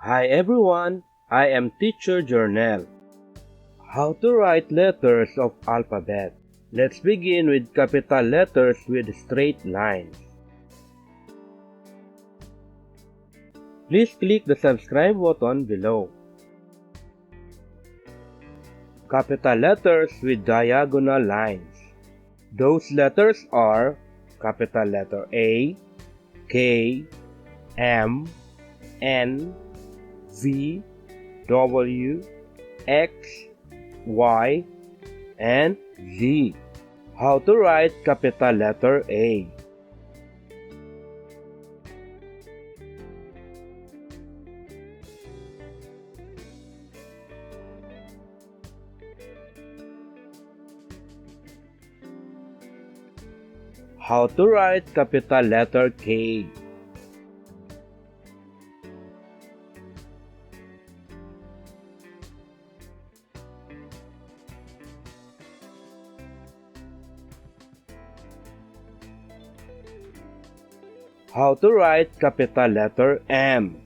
Hi everyone, I am Teacher Journal. How to write letters of alphabet. Let's begin with capital letters with straight lines. Please click the subscribe button below. Capital letters with diagonal lines. Those letters are capital letter A, K, M, N, V, W, X, Y, and Z. How to write capital letter A? How to write capital letter K? How to write capital letter M?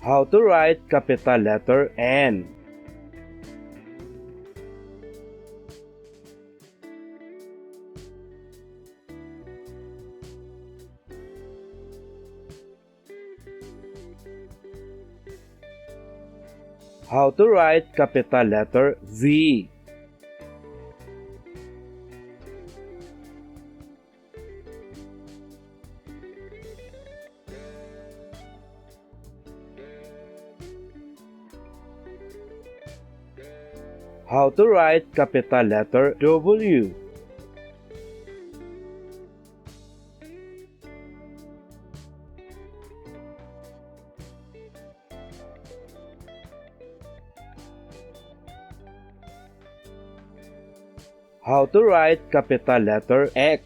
How to write capital letter N? How to write capital letter V? How to write capital letter W? How to write capital letter X?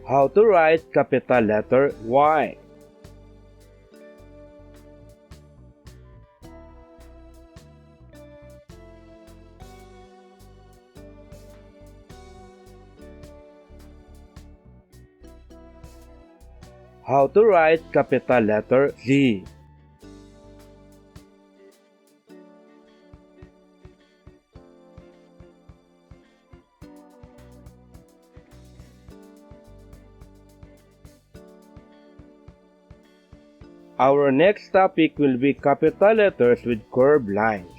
How to write capital letter Y? How to write capital letter Z? Our next topic will be capital letters with curved lines.